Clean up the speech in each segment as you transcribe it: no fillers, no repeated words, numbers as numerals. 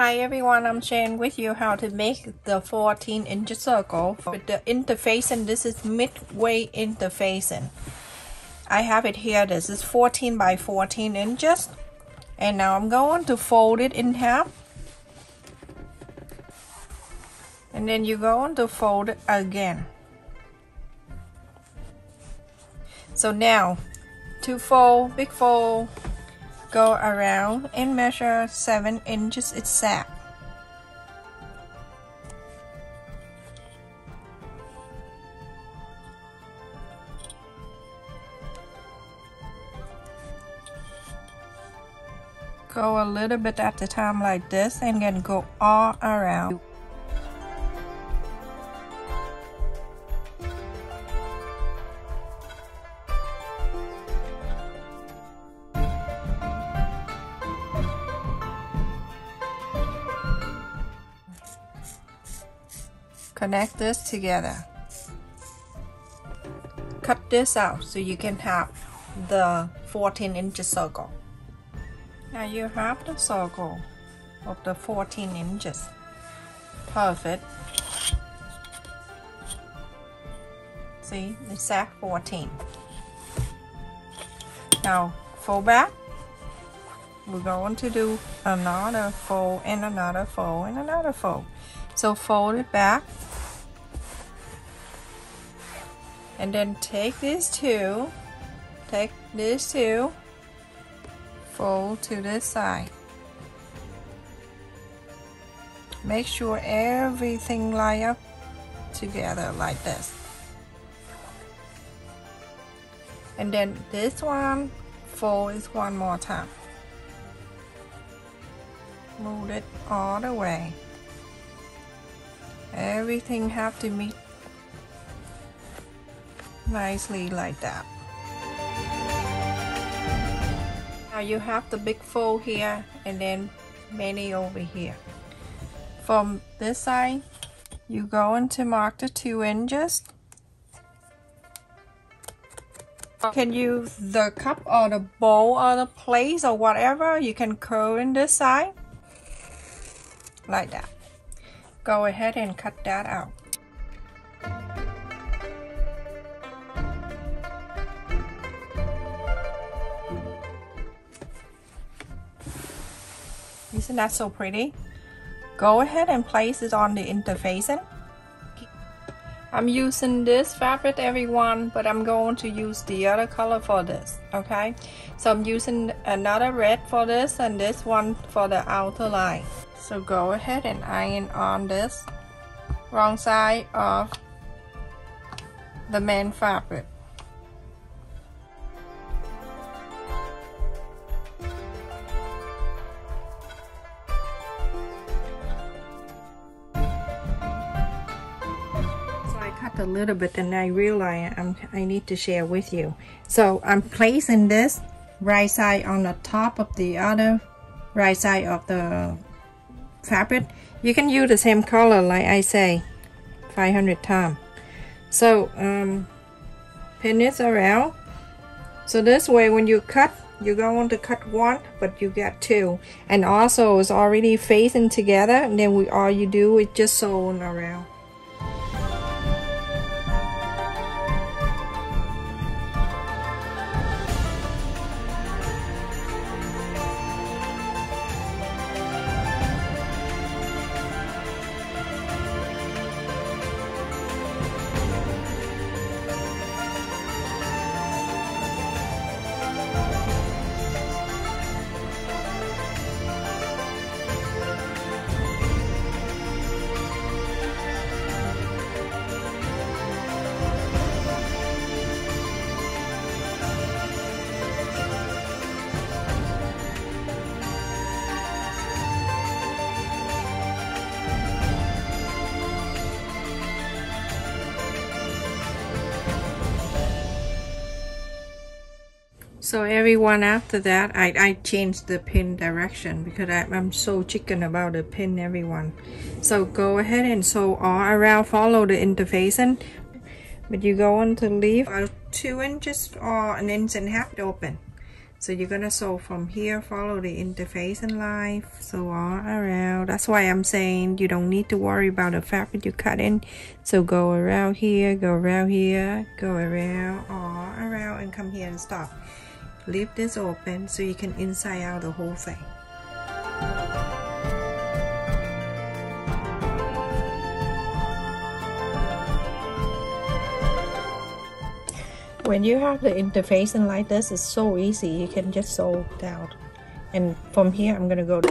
Hi everyone, I'm sharing with you how to make the 14-inch circle with the interfacing. This is Midweight interfacing. I have it here. This is 14 by 14 inches. And now I'm going to fold it in half. And then you're going to fold it again. So now, to fold, big fold, go around and measure 7 inches exact. Go a little bit at a time like this and then go all around. Connect this together. Cut this out so you can have the 14-inch circle. Now you have the circle of the 14 inches. Perfect. See, exact 14. Now fold back. We're going to do another fold and another fold and another fold. So fold it back. And then take these two, fold to this side. Make sure everything line up together like this. And then this one, fold it one more time. Move it all the way. Everything have to meet nicely like that. Now you have the big fold here and then many over here. From this side, you're going to mark the 2 inches. You can use the cup or the bowl or the plate or whatever. You can curve in this side like that. Go ahead and cut that out. Isn't that so pretty? Go ahead and place it on the interfacing. I'm using this fabric, everyone, but I'm going to use the other color for this, okay? So I'm using another red for this and this one for the outer line. So go ahead and iron on this wrong side of the main fabric. A little bit and I realize I need to share with you. So I'm placing this right side on the top of the other right side of the fabric. You can use the same color like I say 500 times. So pin this around. So this way when you cut, you're going to cut one but you get two, and also it's already facing together, and then all you do is just sew around. So everyone, after that I changed the pin direction because I'm so chicken about the pin, everyone. So go ahead and sew all around, follow the interfacing, but you're going to leave about 2 inches or 1.5 inches open. So you're gonna sew from here, follow the interface and line, sew all around. That's why I'm saying you don't need to worry about the fabric you cut in. So go around here, go around here, go around, all around, and come here and stop. Leave this open so you can inside out the whole thing. When you have the interfacing like this, it's so easy. You can just sew down. And from here, I'm gonna go.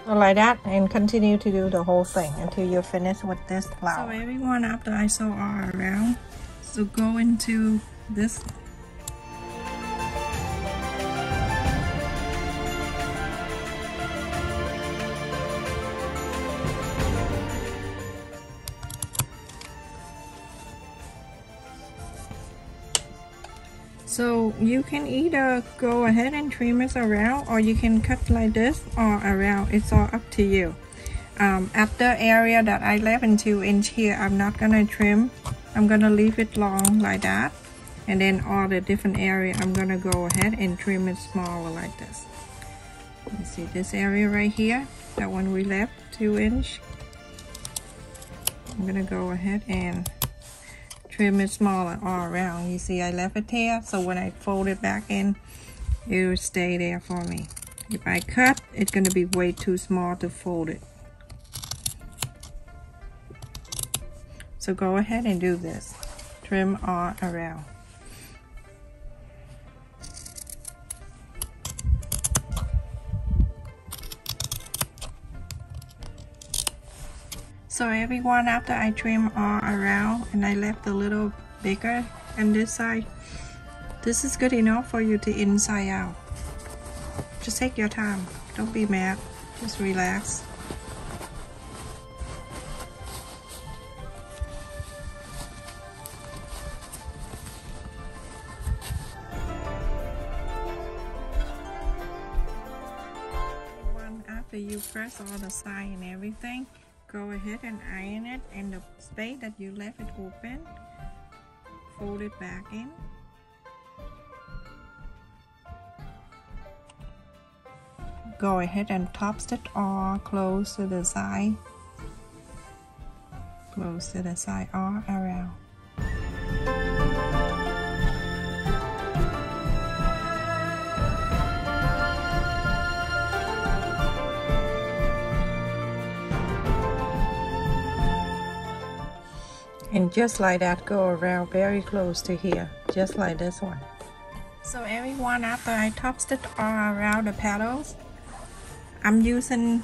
Like that, and continue to do the whole thing until you're finished with this flower. So everyone, after I sew all around, so go into this. So you can either go ahead and trim it around, or you can cut like this or around. It's all up to you. After area that I left in 2-inch here, I'm not gonna trim. I'm gonna leave it long like that. And then all the different area, I'm gonna go ahead and trim it smaller like this. You see this area right here, that one we left, 2-inch. I'm gonna go ahead and trim it smaller all around. You see I left it there, so when I fold it back in, it will stay there for me. If I cut, it's gonna be way too small to fold it. So go ahead and do this. Trim all around. So everyone, after I trim all around and I left a little bigger on this side, this is good enough for you to inside out. Just take your time. Don't be mad. Just relax. After you press all the side and everything, go ahead and iron it, and the space that you left it open, fold it back in. Go ahead and top stitch all close to the side. Close to the side all around. And just like that, go around very close to here, just like this one. So everyone, after I top stitch all around the petals, I'm using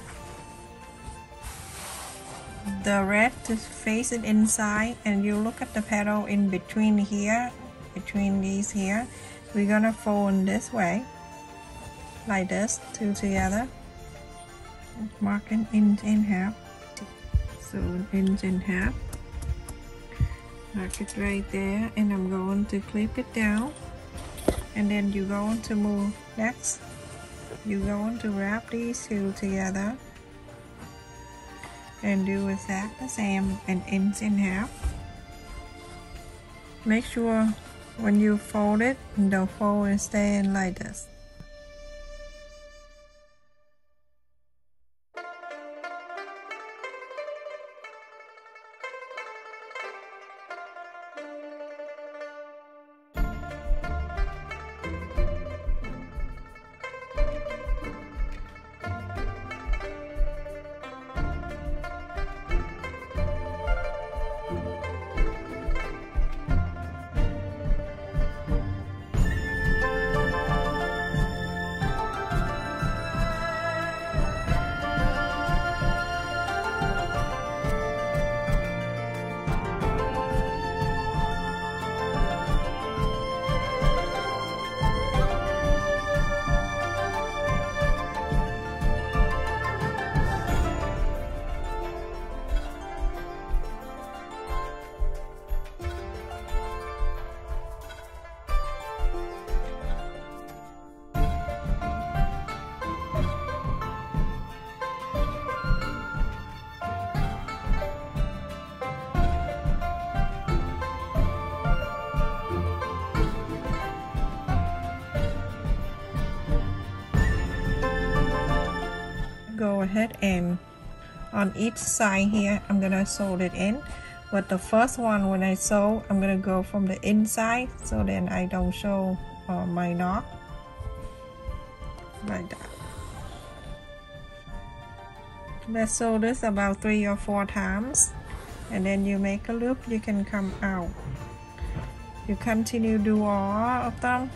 the red to face it inside, and you look at the petal in between here, between these here. We're gonna fold in this way, like this, two together, mark an inch and a half. So an inch and a half. Mark it right there, and I'm going to clip it down, and then you're going to move next. You're going to wrap these two together and do exactly the same, an inch and a half. Make sure when you fold it, the fold is staying like this. ahead and on each side here I'm gonna sew it in, but the first one when I sew I'm gonna go from the inside so then I don't show my knot like that. Let's sew this about 3 or 4 times, and then you make a loop. You can come out. You continue do all of them.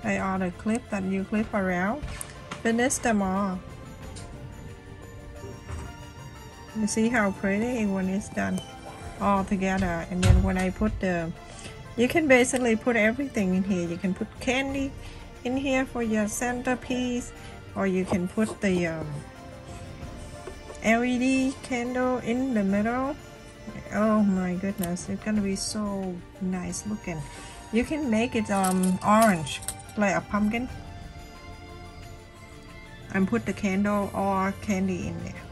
They are the clip that you clip around. Finish them all. You see how pretty when it's done all together. And then when I put the, you can basically put everything in here. You can put candy in here for your centerpiece, or you can put the LED candle in the middle. Oh my goodness, it's gonna be so nice looking. You can make it orange like a pumpkin and put the candle or candy in there.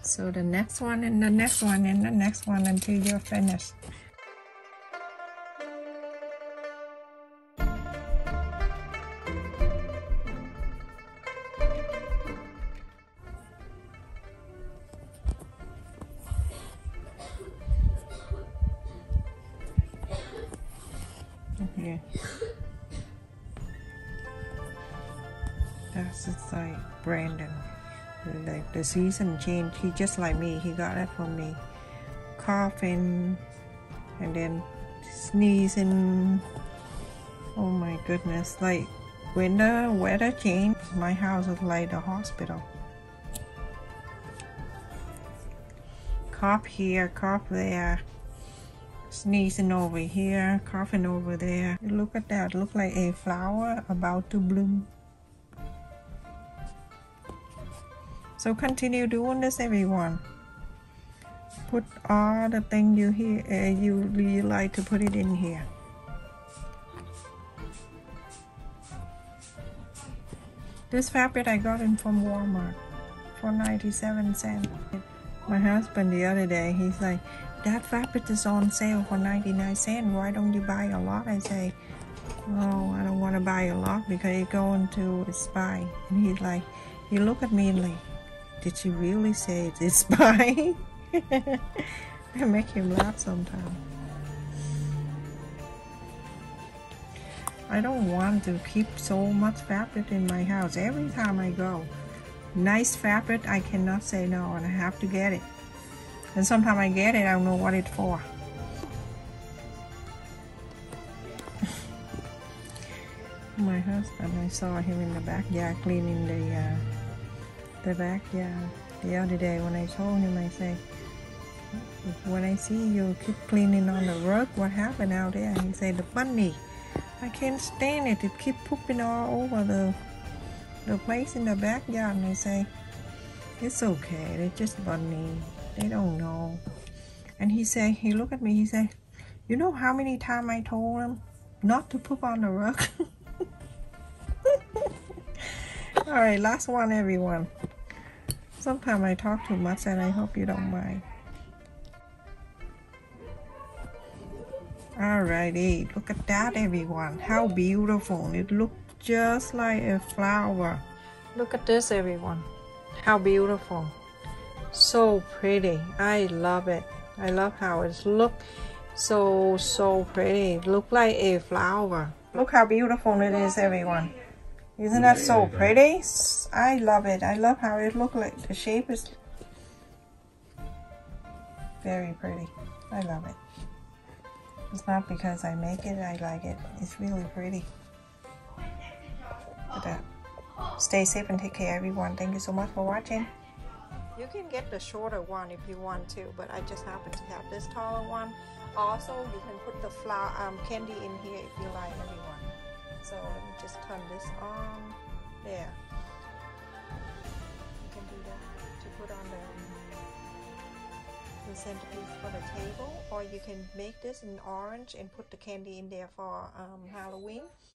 So the next one and the next one and the next one until you're finished. Yeah. That's just like Brandon. Like the season changed. He just like me. He got it from me. Coughing and then sneezing. Oh my goodness. Like when the weather changed, my house was like the hospital. Cough here, cough there. Sneezing over here, coughing over there. Look at that, look like a flower about to bloom. So continue doing this, everyone. Put all the things you hear, you like to put it in here. This fabric I got it from Walmart for 97 cents. My husband the other day, he's like, that fabric is on sale for 99 cents. Why don't you buy a lot? I say, oh, I don't want to buy a lot because it's going to expire. And he's like, he look at me like, did she really say it's expire? I make him laugh sometimes. I don't want to keep so much fabric in my house. Every time I go, nice fabric, I cannot say no, and I have to get it. And sometimes I get it, I don't know what it's for. My husband, I saw him in the backyard cleaning the backyard the other day. When I told him, I say, when I see you keep cleaning on the rug, what happened out there? He said, the bunny. I can't stand it. It keep pooping all over the place in the backyard. And I say, it's okay. They're just bunny. They don't know. And he said, he looked at me, he said, you know how many times I told him not to poop on the rug? Alright, last one, everyone. Sometimes I talk too much and I hope you don't mind. Alrighty, look at that, everyone. How beautiful. It looks just like a flower. Look at this, everyone. How beautiful. So pretty. I love it. I love how it looks. So pretty. It looks like a flower. Look how beautiful it is, everyone. Isn't that so pretty? I love it. I love how it looks like. The shape is very pretty. I love it. It's not because I make it, I like it. It's really pretty. Look at that. Stay safe and take care, everyone. Thank you so much for watching. You can get the shorter one if you want to, but I just happen to have this taller one. Also, you can put the flower candy in here if you like, everyone. So let me just turn this on. There. You can do that to put on the centerpiece for the table, or you can make this in orange and put the candy in there for Halloween.